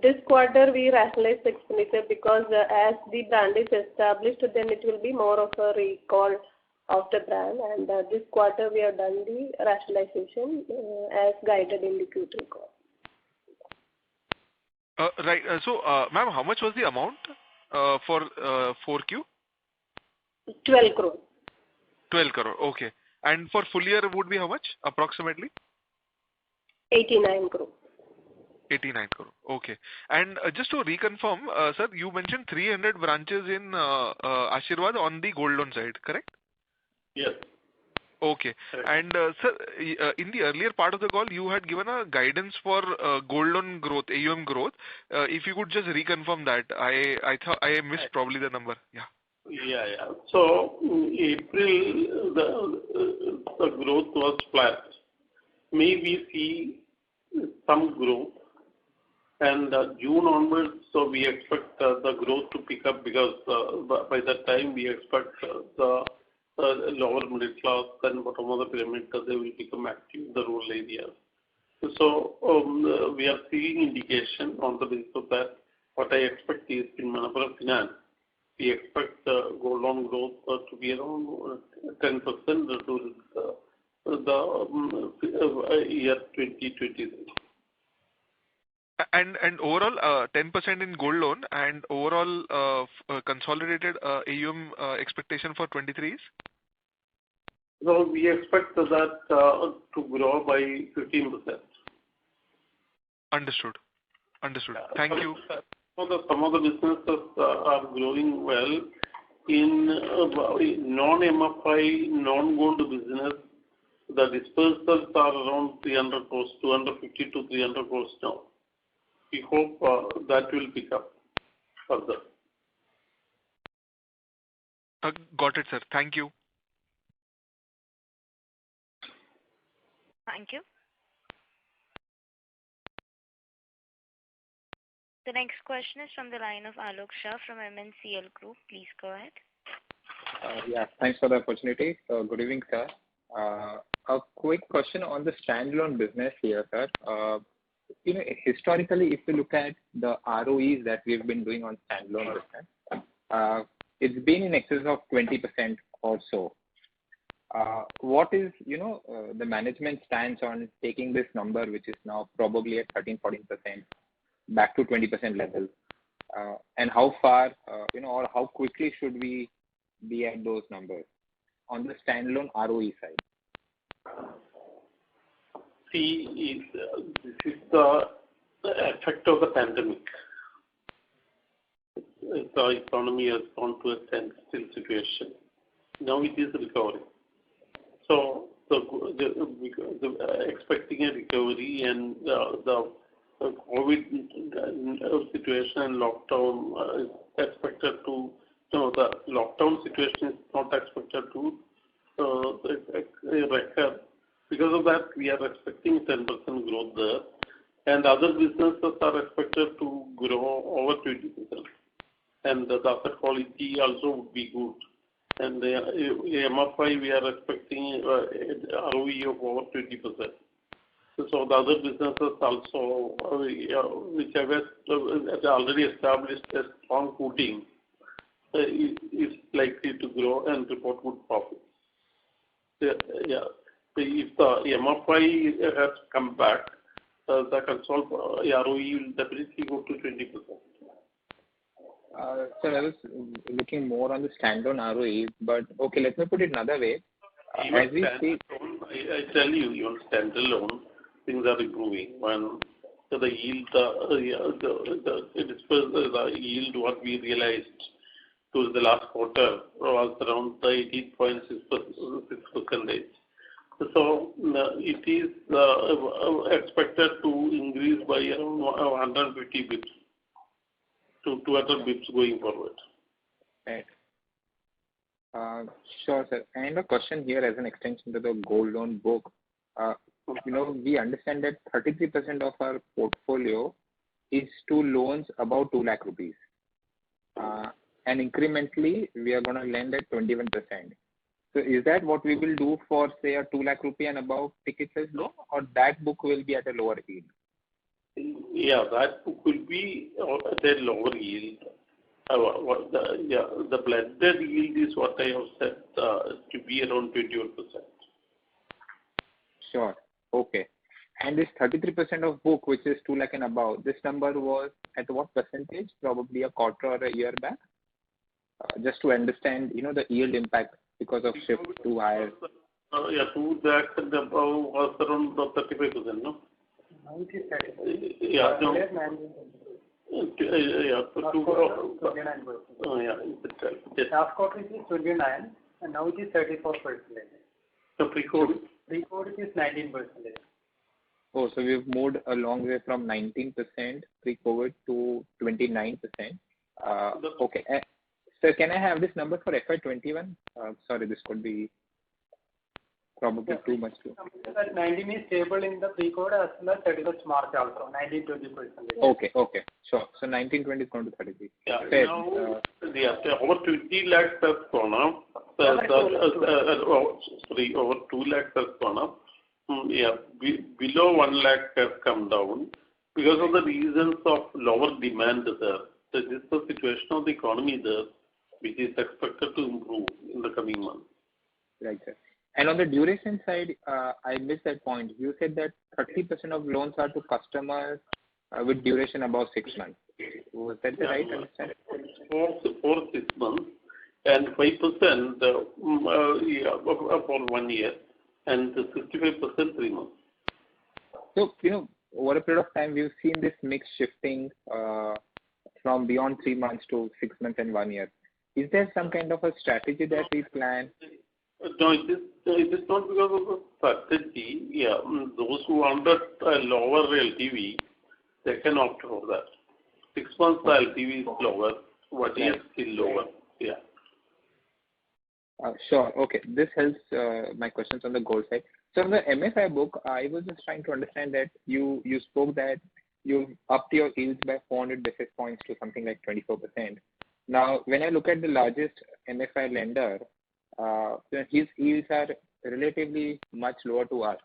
This quarter we rationalized expenditure because as the brand is established, then it will be more of a recall of the brand, and this quarter we have done the rationalization as guided in the Q3 call. Right. Ma'am, how much was the amount for 4Q? 12 crore. 12 crore. Okay. And for full year would be how much approximately? 89 crore. 89 crore. Okay. And just to reconfirm, sir, you mentioned 300 branches in Ashirwad on the gold loan side, correct? Yes. Okay. Correct. And sir, in the earlier part of the call, you had given a guidance for gold loan growth, AUM growth. If you could just reconfirm that, I thought I missed probably the number. Yeah. Yeah. So in April, the growth was flat. May we see some growth, and June onwards, so we expect the growth to pick up because by that time we expect the lower middle class and bottom of the pyramid, they will become active in the rural areas. So we are seeing indication on the basis of that. What I expect is in Manappuram Finance, we expect gold loan growth to be around 10% during the year 2023. And overall 10% in gold loan and overall consolidated AUM expectation for 23 is? So we expect that to grow by 15%. Understood. Thank you. Some of the businesses are growing well. In non-MFI, non-gold business, the dispersals are around 300 crores, 250 to 300 crores now. We hope that will pick up further. Got it, sir. Thank you. Thank you. The next question is from the line of Alok Shah from MNCL Group. Please go ahead. Yeah, thanks for the opportunity. Good evening, sir. A quick question on the standalone business here, sir. Historically, if you look at the ROEs that we've been doing on standalone business, it's been in excess of 20% or so. What is, the management stance on taking this number, which is now probably at 13-14%, back to 20% level? And how far, or how quickly should we be at those numbers on the standalone ROE side? See, this is the effect of the pandemic. The economy has gone to a standstill situation. Now it is recovering. So expecting a recovery and the COVID situation and lockdown is expected to, the lockdown situation is not expected to recur. Because of that, we are expecting 10% growth there. And other businesses are expected to grow over 20%. And the asset quality also would be good. And the MFI, we are expecting ROE of over 20%. So the other businesses also, which have already established a strong footing, is likely to grow and report good profits. Yeah. If the MFI has come back, the consolidated ROE will definitely go to 20%. Sir, I was looking more on the standalone ROE, but okay, let me put it another way. As we see, I tell you, even standalone, things are improving. When the yield, the yield what we realized to the last quarter was around 18.6%. So it is expected to increase by around 150 bips to 200 bips going forward. Right. Sure, sir. And a question here as an extension to the gold loan book. we understand that 33% of our portfolio is to loans above 2 lakh rupees. And incrementally, we are going to lend at 21%. So is that what we will do for, say, a 2 lakh rupee and above ticket size loan, or that book will be at a lower yield? Yeah, that book will be at a lower yield. The blended yield is what I have said to be around 21%. Sure. Okay. And this 33% of book, which is 2 lakh and above, this number was at what percentage? Probably a quarter or a year back? Just to understand, the yield impact because of shift to higher. 2 lakh and above was around 35%, no? Now it is 35%. Yeah, no. Last quarter it is 29, and now it is 34%. So pre-COVID? Pre-COVID is 19%. Oh, so we've moved a long way from 19% pre-COVID to 29%. Okay. Sir, can I have this number for FY21? Sorry, this could be probably too much. That 19 is stable in the pre-COVID as well as 31st March also, 19-20%. Okay. Sure. So 19-20 is going to 33. Yeah. Now, over 20 lakhs has gone up. Over 2 lakhs has gone up. Below 1 lakh has come down because of the reasons of lower demand there. So this is the situation of the economy there, which is expected to improve in the coming months. Right, sir. And on the duration side, I missed that point. You said that 30% of loans are to customers with duration above 6 months. Was that the right understanding? For 6 months and 5% for 1 year and 65% 3 months. So, over a period of time, we've seen this mix shifting from beyond 3 months to 6 months and 1 year. Is there some kind of a strategy that we plan? No, it is not because of the strategy. Yeah, those who want a lower LTV, they can opt for that. 6 months the LTV is lower, 1 year still lower. Yeah. Sure. Okay. This helps my questions on the gold side. So on the MFI book, I was just trying to understand that you spoke that you upped your yields by 400 basis points to something like 24%. Now, when I look at the largest MFI lender, his yields are relatively much lower to us.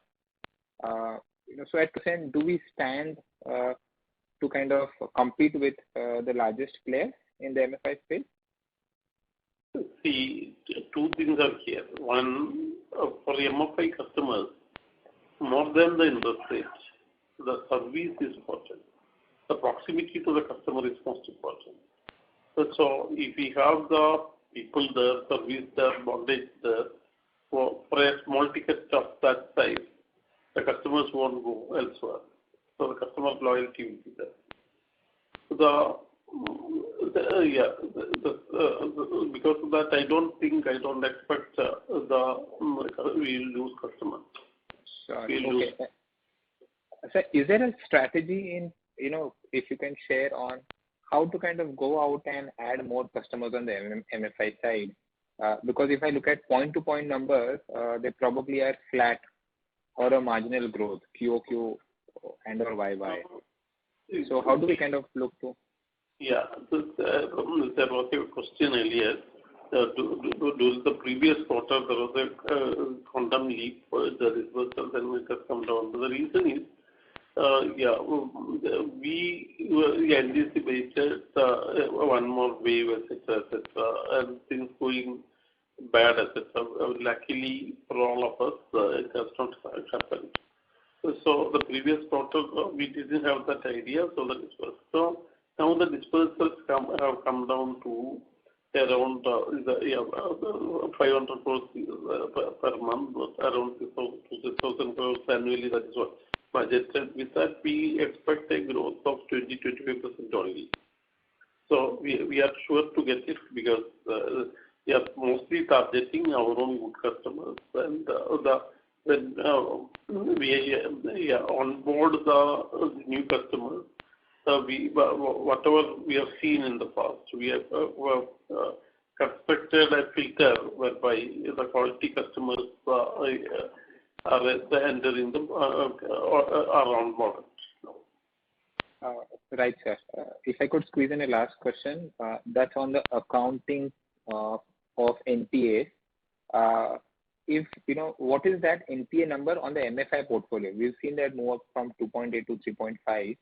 So at present, do we stand to kind of compete with the largest player in the MFI space? See, two things are here. One, for MFI customers, more than the interest rate, the service is important. The proximity to the customer is most important. So if we have the people there, service there, bondage there, for a small ticket of that size, the customers won't go elsewhere. So the customer loyalty will be there. Because of that, I don't expect we will lose customers. Sure. Okay. So is there a strategy in, if you can share on how to kind of go out and add more customers on the MFI side? Because if I look at point-to-point numbers, they probably are flat or a marginal growth, QOQ and or YY. So how do we kind of look to? Yeah, there was a question earlier. During the previous quarter, there was a quantum leap, the disbursal, then it has come down. The reason is, we anticipated one more wave, etc., and things going bad, etc. Luckily for all of us, it has not happened. So the previous quarter, we didn't have that idea, so the disbursal. So now the disbursals have come down to around 500 crores per month, around 6,000 crores annually. That is what budgeted. With that, we expect a growth of 20-25% only. So we are sure to get it because we are mostly targeting our own good customers, and when we onboard the new customers, whatever we have seen in the past, we have constructed a filter whereby the quality customers entering the around model. Right, sir. If I could squeeze in a last question, that's on the accounting of NPAs. If what is that NPA number on the MFI portfolio? We've seen that move up from 2.8 to 3.5.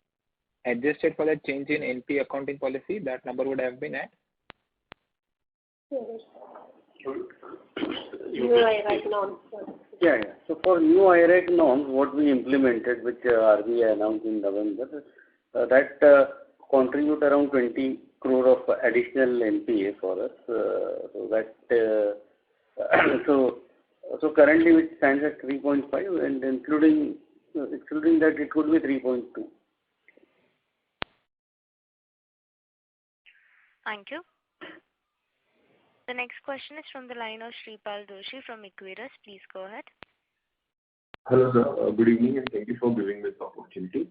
Adjusted for that change in NPA accounting policy, that number would have been at? New IRAC norms. Yeah. So for new IRAC norms, what we implemented, which RBI announced in November, that contribute around 20 crore of additional NPA for us. So currently it stands at 3.5, and excluding that it would be 3.2. Thank you. The next question is from the line of Shripal Doshi from Equirus. Please go ahead. Hello, sir. Good evening, and thank you for giving this opportunity.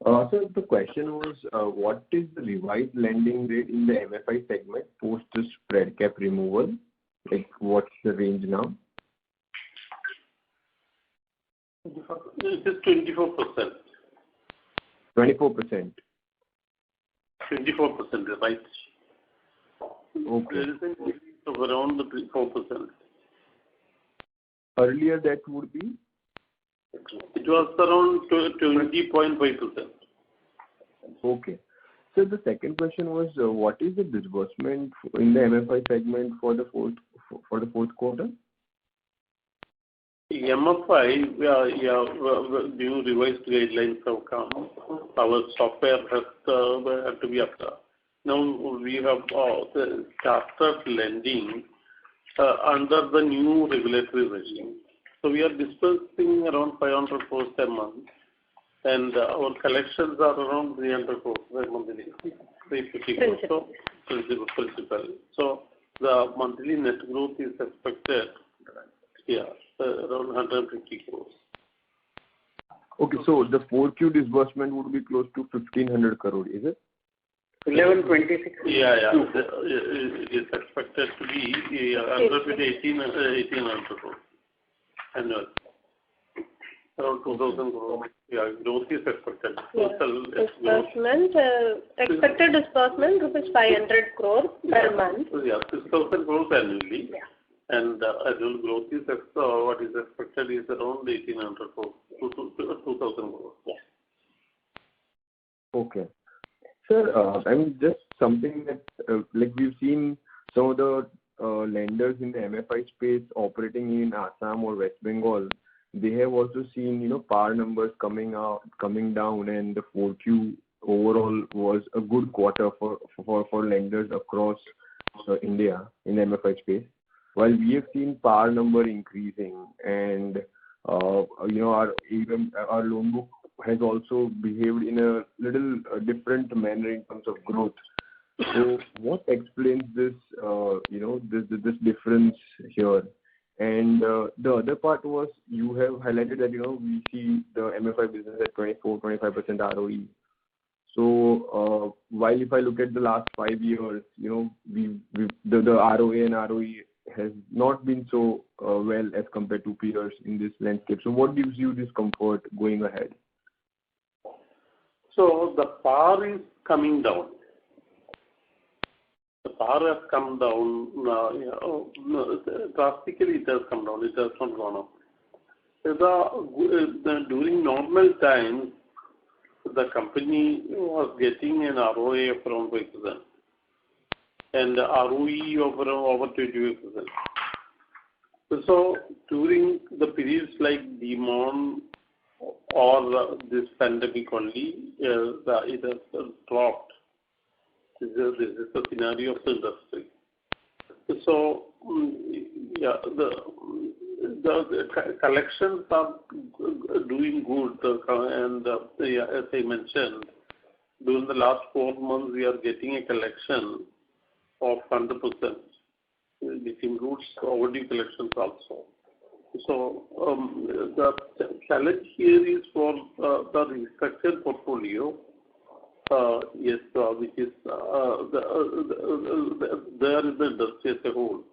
So the question was, what is the revised lending rate in the MFI segment post the spread cap removal? Like, what's the range now? It is 24%. 24%. 24%, right? Okay. There is an increase of around 4%. Earlier that would be? It was around 20.5%. Okay. So the second question was, what is the disbursement in the MFI segment for the fourth quarter? MFI, new revised guidelines have come. Our software has to be up. Now we have started lending under the new regulatory regime. So we are disbursing around 500 crores a month, and our collections are around 300 crores a month, 350 crores. So principal. So the monthly net growth is expected, around 150 crores. Okay, so the 4Q disbursement would be close to 1,500 crore, is it? 1126. Yeah. It is expected to be 1,800 crores annual. Around 2,000 crores. Yeah, growth is expected. Disbursement, expected disbursement rupees 500 crore per month. Yeah, 6,000 crores annually. Yeah. And annual growth is what is expected is around 1,800 crores, 2,000 crores. Yeah. Okay. Sir, I mean, just something that, like we've seen some of the lenders in the MFI space operating in Assam or West Bengal, they have also seen, PAR numbers coming down, and the 4Q overall was a good quarter for lenders across India in the MFI space. While we have seen PAR number increasing, and our loan book has also behaved in a little different manner in terms of growth. So what explains this, this difference here? And the other part was, you have highlighted that, we see the MFI business at 24-25% ROE. So while if I look at the last 5 years, the ROA and ROE has not been so well as compared to peers in this landscape. So what gives you this comfort going ahead? So the PAR is coming down. The PAR has come down. Drastically it has come down. It has not gone up. During normal times, the company was getting an ROA of around 5% and ROE of around over 28%. So during the periods like Demon or this pandemic only, it has dropped. This is the scenario of the industry. So, the collections are doing good, and as I mentioned, during the last 4 months we are getting a collection of 100%, which includes overdue collections also. So the challenge here is for the restructured portfolio, which is there in the industry as a whole.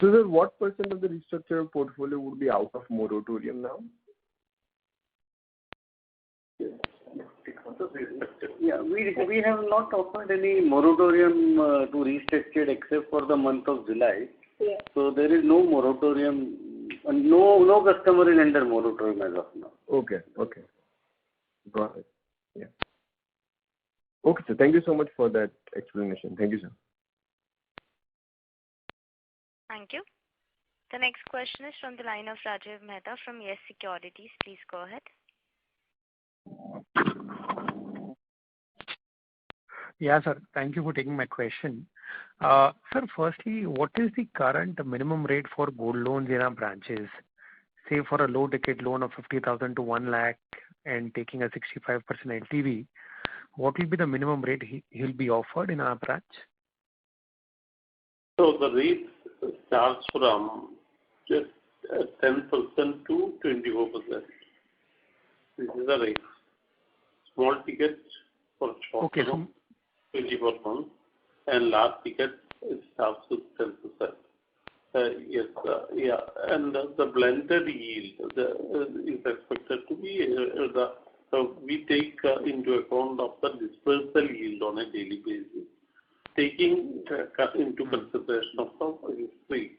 So sir, what % of the restructured portfolio would be out of moratorium now? Yeah, we have not offered any moratorium to restructured except for the month of July. Yeah. So there is no moratorium, no customer is under moratorium as of now. Okay. Got it. Yeah. Okay, sir. Thank you so much for that explanation. Thank you, sir. Thank you. The next question is from the line of Rajiv Mehta from Yes Securities. Please go ahead. Yeah, sir. Thank you for taking my question. Sir, firstly, what is the current minimum rate for gold loans in our branches? Say for a low ticket loan of 50,000 to 1 lakh and taking a 65% LTV, what will be the minimum rate he'll be offered in our branch? So the rate starts from just 10% to 24%. This is the rate. Small ticket for short term, 24 months, and large ticket it starts with 10%. Yes, yeah, and the blended yield is expected to be so we take into account of the dispersal yield on a daily basis, taking into consideration of the history,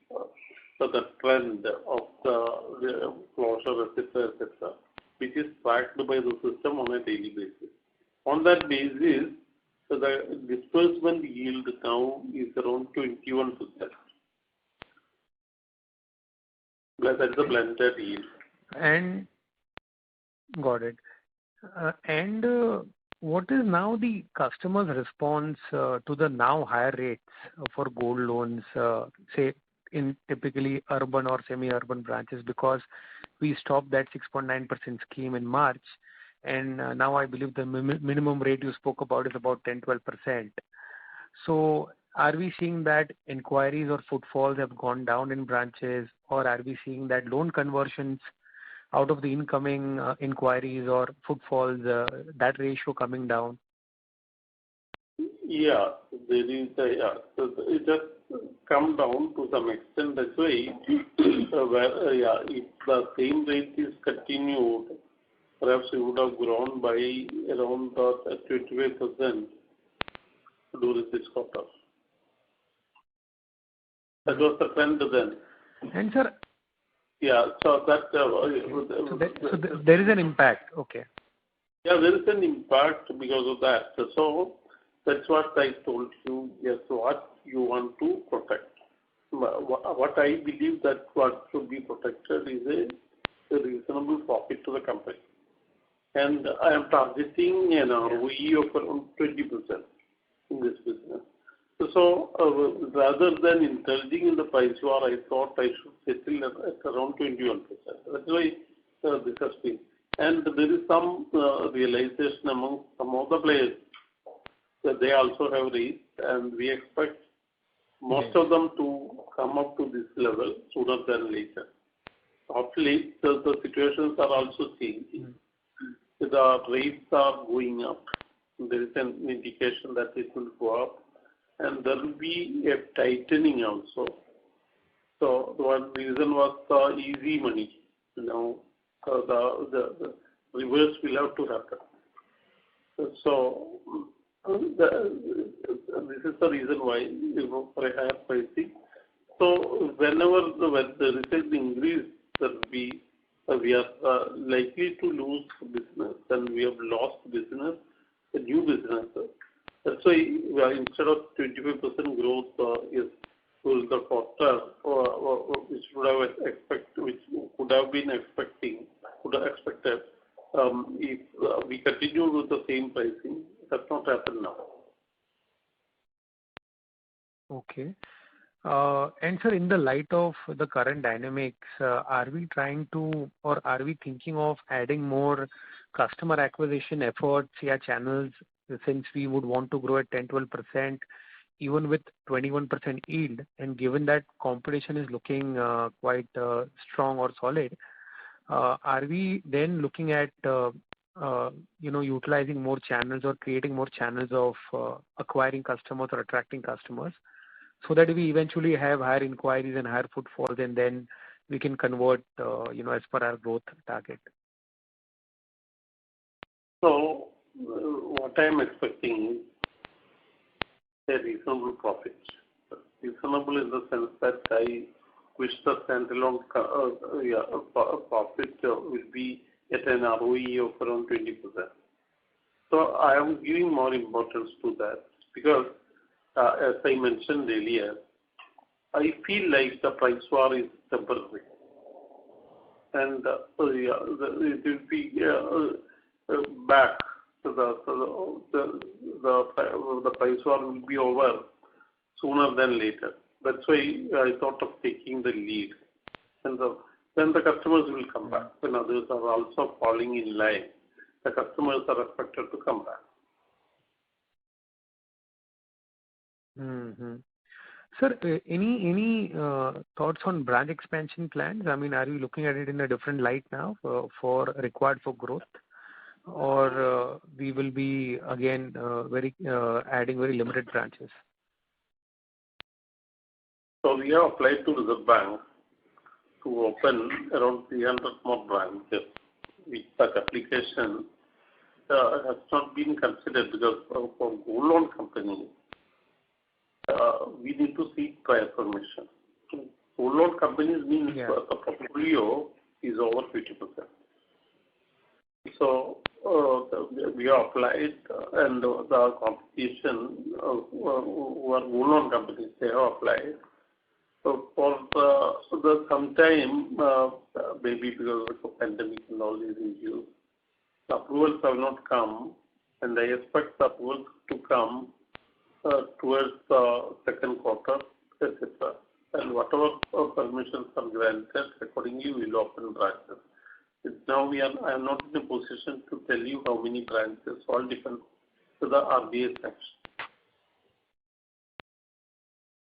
so the trend of the closure, etc., which is tracked by the system on a daily basis. On that basis, so the disbursement yield now is around 21%. That's the blended yield. And got it. And what is now the customer's response to the now higher rates for gold loans, say in typically urban or semi-urban branches, because we stopped that 6.9% scheme in March, and now I believe the minimum rate you spoke about is about 10-12%. So are we seeing that inquiries or footfalls have gone down in branches, or are we seeing that loan conversions out of the incoming inquiries or footfalls, that ratio coming down? Yeah, there is so it has come down to some extent. That's why, if the same rate is continued, perhaps we would have grown by around 25% during this quarter. That was the trend then. And sir, yeah, so that so there is an impact. Okay. Yeah, there is an impact because of that. So that's what I told you. Yes, what you want to protect. What I believe that what should be protected is a reasonable profit to the company. And I am targeting an ROE of around 20% in this business. So rather than indulging in the price war, I thought I should settle at around 21%. That's why this has been. And there is some realization among some of the players that they also have raised, and we expect most of them to come up to this level sooner than later. Hopefully, the situations are also changing. The rates are going up. There is an indication that it will go up. And there will be a tightening also. So one reason was the easy money. Now the reverse will have to happen. So this is the reason why for a higher pricing. So whenever there is an increase, we are likely to lose business, and we have lost business, the new businesses. That's why instead of 25% growth in the quarter, which would have expected, if we continue with the same pricing, that's not happened now. Okay. And sir, in the light of the current dynamics, are we trying to, or are we thinking of adding more customer acquisition efforts, channels, since we would want to grow at 10-12%, even with 21% yield, and given that competition is looking quite strong or solid, are we then looking at utilizing more channels or creating more channels of acquiring customers or attracting customers? so that we eventually have higher inquiries and higher footfalls, and then we can convert, as per our growth target? So, what I am expecting is a reasonable profit. Reasonable in the sense that I wish the standalone profit will be at an ROE of around 20%. So I am giving more importance to that because, as I mentioned earlier, I feel like the price war is temporary, and it will be back. So the price war will be over sooner than later. That's why I thought of taking the lead, and then the customers will come back. When others are also falling in line, the customers are expected to come back. Mm-hmm. Sir, any thoughts on branch expansion plans? I mean, are you looking at it in a different light now for required for growth, or we will be again adding very limited branches? So we have applied to Reserve Bank to open around 300 more branches, which that application has not been considered because for gold loan companies, we need to seek prior permission. Gold loan companies means the portfolio is over 50%. So we have applied, and the competition who are gold loan companies, they have applied. So for some time, maybe because of the pandemic and all these issues, the approvals have not come, and I expect the approvals to come towards the second quarter, etc. And whatever permissions are granted, accordingly we will open branches. Now I am not in a position to tell you how many branches, all depends to the RBI action.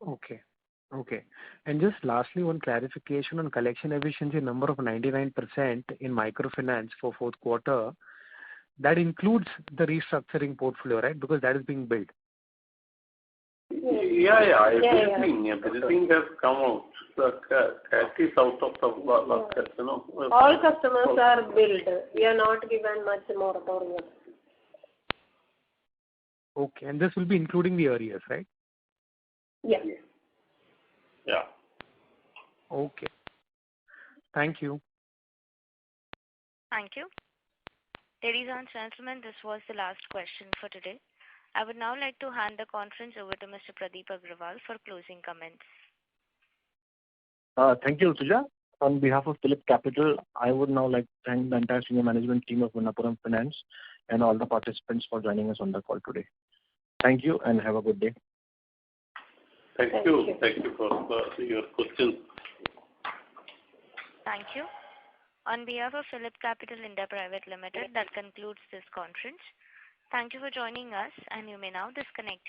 Okay. And just lastly, one clarification on collection efficiency number of 99% in microfinance for fourth quarter. That includes the restructuring portfolio, right? Because that is being built. Everything has come out. The cat is out of the basket, All customers are billed. We are not given much moratorium. Okay, and this will be including the arrears, right? Yeah. Yeah. Okay. Thank you. Thank you. Ladies and gentlemen, this was the last question for today. I would now like to hand the conference over to Mr. Pradeep Agrawal for closing comments. Thank you, Rutuja. On behalf of Phillip Capital, I would now like to thank the entire senior management team of Manappuram Finance and all the participants for joining us on the call today. Thank you and have a good day. Thank you for your questions. Thank you. On behalf of Phillip Capital India Private Limited, that concludes this conference. Thank you for joining us, and you may now disconnect.